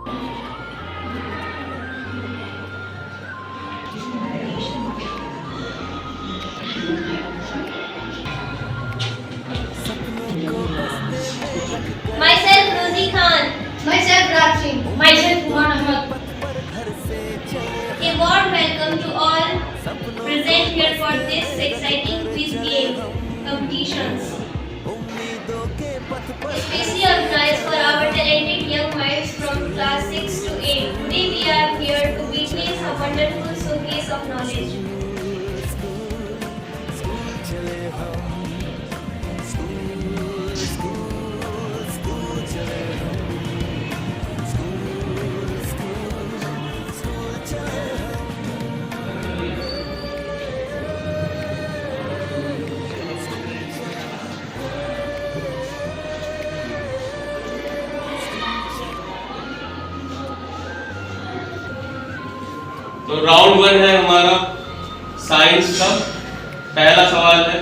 Myself Rosie Khan. Myself Raj Singh. Myself Human Ahmed. A warm welcome to all present here for this exciting quiz game competitions, especially organized for our talented young minds from class 6 to 8. Today we are here to witness a wonderful showcase of knowledge. तो round 1 है हमारा science का। पहला सवाल है,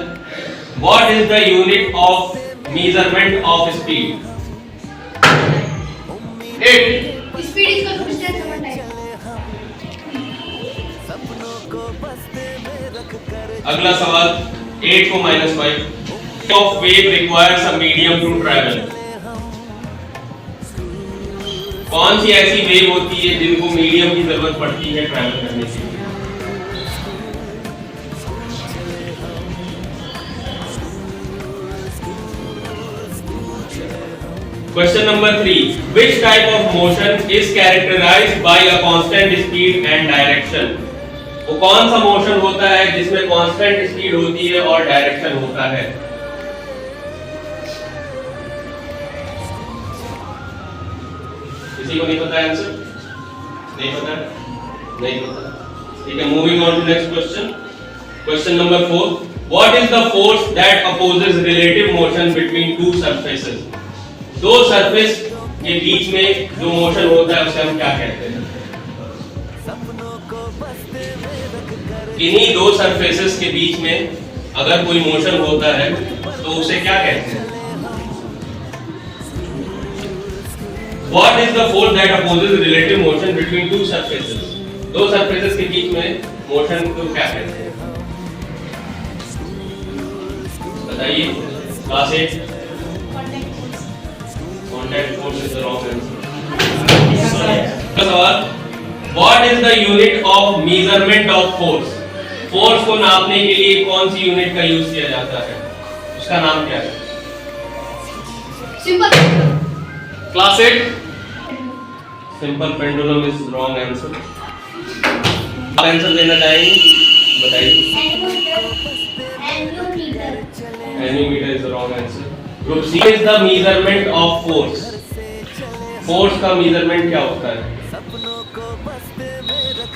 what is the unit of measurement of speed? 8। Speed is equal to distance over time. अगला सवाल 8 को -5 of wave requires a medium to travel. कौन सी ऐसी वेव होती है जिनको मीडियम की जरूरत पड़ती है ट्रैवल करने के लिए? Question number 3, which type of motion is characterized by a constant speed and direction? वो कौन सा मोशन होता है जिसमें कांस्टेंट स्पीड होती है और डायरेक्शन होता है? किसी को नहीं पता आंसर? नहीं पता? नहीं पता। ठीक है, moving on to next question. Question number 4, what is the force that opposes relative motion between two surfaces? दो सरफेस के बीच में जो मोशन होता है उसे हम क्या कहते हैं? इन्हीं दो सरफेसेस के बीच में अगर कोई मोशन होता है तो उसे क्या कहते हैं? What is the force that opposes relative motion between two surfaces? दो सरफेसेस के बीच में मोशन को क्या कहते हैं? बताइए। Class 8 contact force is the wrong answer. सवाल, what is the unit of measurement of force? Force को नापने के लिए कौन सी यूनिट का यूज किया जाता है? उसका नाम क्या है? Simple. Class 8 simple pendulum is wrong answer. आप आंसर देना चाहेंगे? बताइए। Anemometer is the wrong answer. Group C is the measurement of force. Force का मेजरमेंट क्या होता है?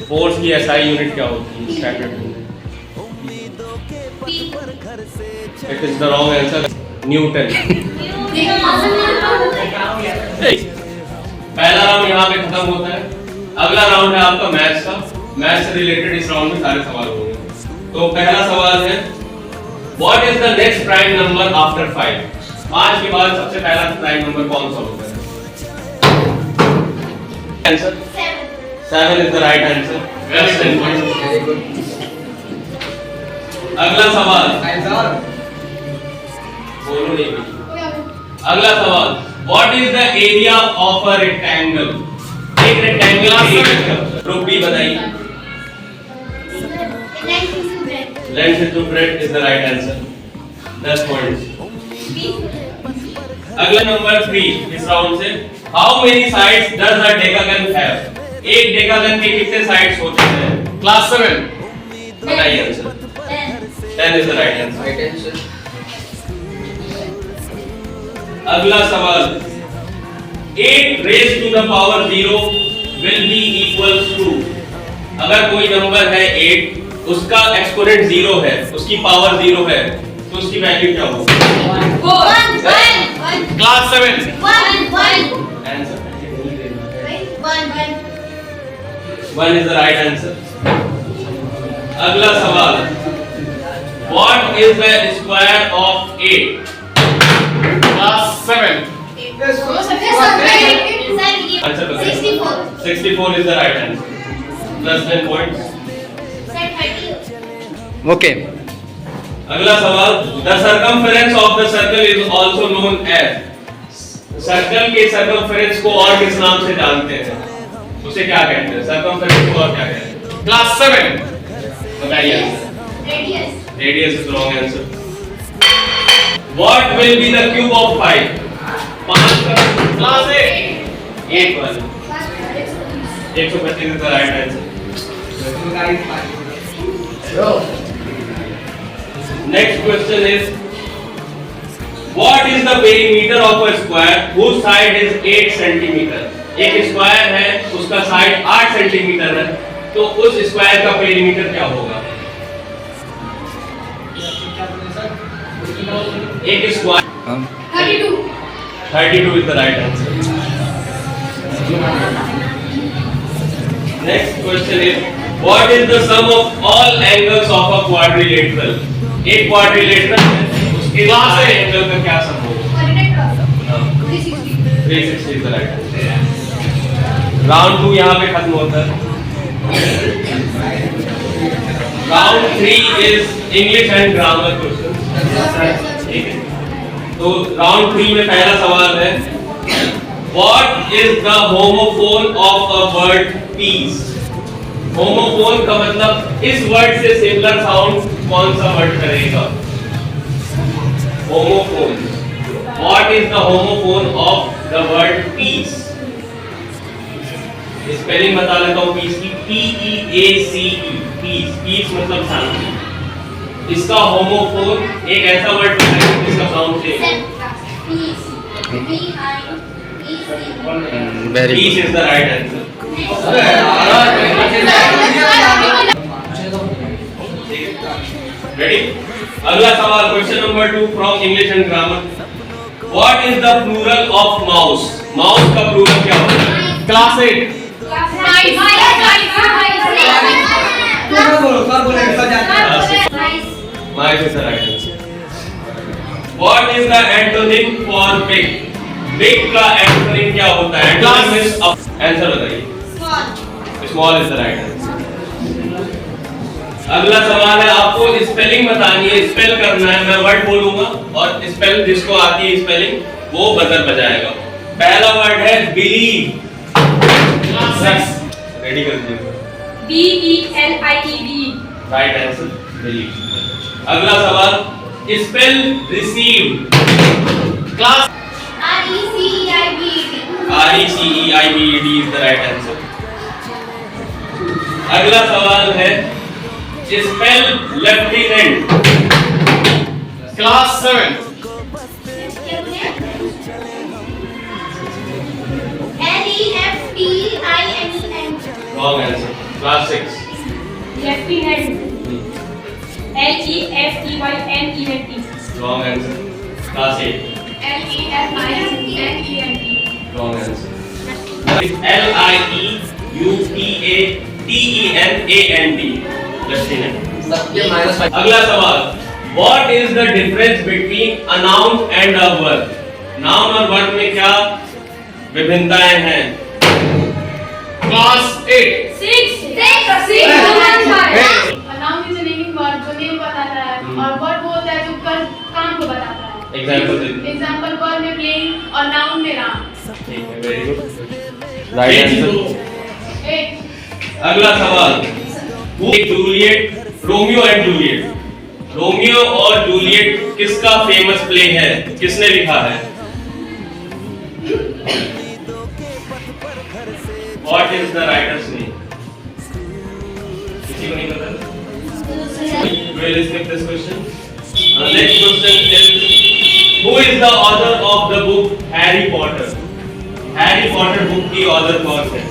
फोर्स की एसआई यूनिट क्या होती है? Standard unit. It is the wrong answer, Newton. पहला राउंड यहाँ पे खत्म होता है। अगला राउंड है आपका मैथ्स का। मैथ्स से रिलेटेड इस राउंड में सारे सवाल होंगे। तो पहला सवाल है, what is the next prime number after 5? 5 के बाद सबसे पहला प्राइम नंबर कौन सा होता है? Answer 7 is the right answer. Very simple. अगला सवाल, बोलो नहीं। अगला सवाल, what is the area of a rectangle? एक रेक्टेंगल का एरिया ग्रुप बी बताइए। Length into breadth is the right answer. 10 points. अगला नंबर 3 इस राउंड से, how many sides does a decagon have? एक डेकागन के कितने साइड्स होते हैं? क्लास 7 बताइए answer. 10 is the right answer. अगला सवाल, 8 raised to the power 0 will be equals to, अगर कोई नंबर है 8 उसका एक्सपोनेंट 0 है, उसकी पावर 0 है, तो उसकी वैल्यू क्या होगी? 1 class 7 answer 1 is the right answer. अगला सवाल, what is the square of 8? Class 7 Yes, sir. Answer बताइए। 64. 64 is the right answer. Plus 10 points. Sir, 30. Okay अगला सवाल, the circumference of the circle is also known as, circle के circumference को और किस नाम से जानते हैं? उसे क्या कहते हैं? circumference को और क्या कहते हैं? क्लास 7 बताइए। Radius. Radius is wrong answer. What will be the cube of 5? 5 का क्लास 8 वाला 125 is the right answer. Next question is, what is the perimeter of a square whose side is 8 centimeter? एक square है, उसका side 8 centimetre है, तो उस square का perimeter क्या होगा? एक square 32. 32 is the right answer. Next question is, what is the sum of all angles of a quadrilateral? एक quadrilateral है, उसके सारे एंगल का क्या सम होगा? Coordinate cross. 360. 360 is the right answer. Round 2 यहाँ पे खत्म होता है. Round 3 is English and grammar questions. ठीक है. तो round 3 में पहला सवाल है, what is the homophone of a word peace? Homophone का मतलब इस वर्ड से सिमिलर साउंड कौन सा वर्ड करेगा? Homophone. What is the homophone of the word peace? Spelling बता देता हूँ पीस की, PEACE. पीस, पीस मतलब शांति. इसका होमोफोन एक ऐसा वर्ड बताइए जिसका sound same. Peace. P-I-E-C. Very piece is the right answer. Ready? अगला सवाल, question number 2 from English and grammar. What is the plural of mouse? Mouse का प्लूरल क्या होता है? Class 8. Mice is the right answer. What is the antonym for big? Big का antonym क्या होता है? आंसर बताइए. Small is the right answer. अगला सवाल है, आपको स्पेलिंग बतानी है, स्पेल करना है. मैं वर्ड बोलूंगा और स्पेल जिसको आती है स्पेलिंग वो बजर बजाएगा. पहला वर्ड है बिलीव. रेडी कर दीजिए. B-E-L-I-E-V. Right answer believe. अगला सवाल, spell receive. Class R-E-C-E-I-V-E-D. RECEIVED is the right answer. अगला सवाल है, spell lieutenant. Class 7. L-E-F-T-I-N-E-N. Wrong answer. Class 6. Lieutenant. L-E-F-T-Y-N-E-N-T. Wrong answer. Class 8. L-E-F-I-N-N-E-N-T. Wrong answer. LIEUTATENANT. Lieutenant. अगला सवाल, what is the difference between a noun and a verb? Noun और verb में क्या विभिन्नताएं हैं? Class 8. Noun is a naming word जो name बताता है और verb वो होता है जो काम को बताता है. Example दीजिए. Example verb में playing और noun में राम. ठीक है, very good. Right answer. 8. अगला सवाल, Juliet, Romeo and Juliet. Romeo और जूलियट किसका फेमस प्ले है? किसने लिखा है? What is the writer's name? किसी को नहीं पता? We'll skip this question. Next question is, who is the author of the book Harry Potter? Harry Potter book की author कौन है?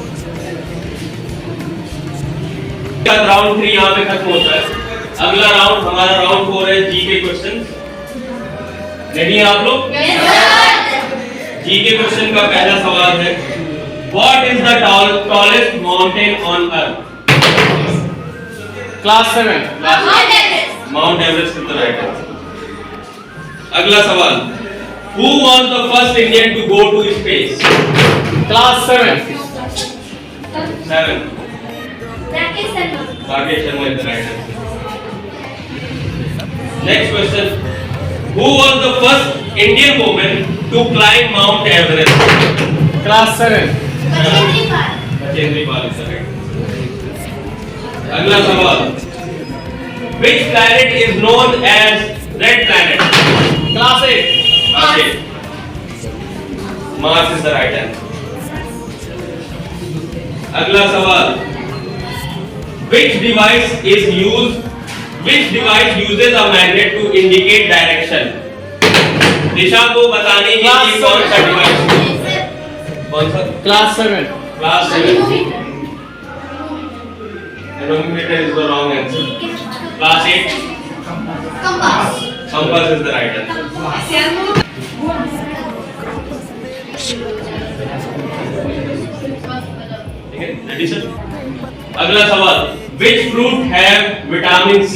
राउंड 3 यहाँ पे खत्म होता है. अगला राउंड हमारा राउंड 4 है जीके क्वेश्चन. रेडी हैं आप लोग? जीके क्वेश्चन का पहला सवाल है, what is the tallest mountain on earth? Class 7. Mount Everest is the right answer. अगला सवाल, Who was the first Indian to go to space? Class 7. 7. Rakesh Sharma. Rakesh Sharma is the right answer. Next question. Who was the first Indian woman to climb Mount Everest? Class 7. Bachendri Pal. Bachendri Pal is the right answer. अगला सवाल. Which planet is known as red planet? Class 8. Okay. Mars is the right answer. अगला सवाल. Which device uses a magnet to indicate direction? दिशा को बताने के लिए कौन सा डिवाइस? कौन सा? Class 7. Class 7. Anemometer is the wrong answer. Class 8. Compass. Compass is the right answer. ठीक है, ready sir? अगला सवाल. Which fruit have vitamin C?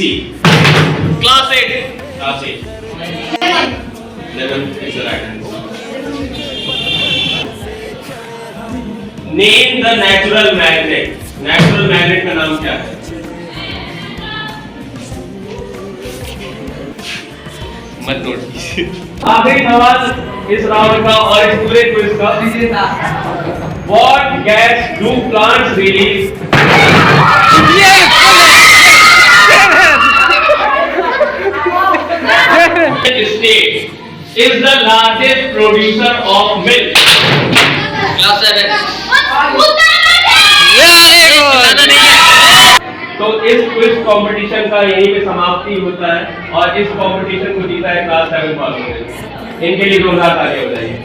Class 8. Class 8. Lemon is the right answer. Name the natural magnet. Natural magnet का नाम क्या है? मत note कीजिए. आखिरी सवाल इस राउंड का और इस पूरे क्विज का. What gas do plants release? Which state is the largest producer of milk? Class 7. तो इस क्विज कंपटीशन का यहीं पे समाप्ति होता है और इस कंपटीशन को जीता है क्लास 7 वालों ने. इनके लिए जोरदार तालियां बजाइए.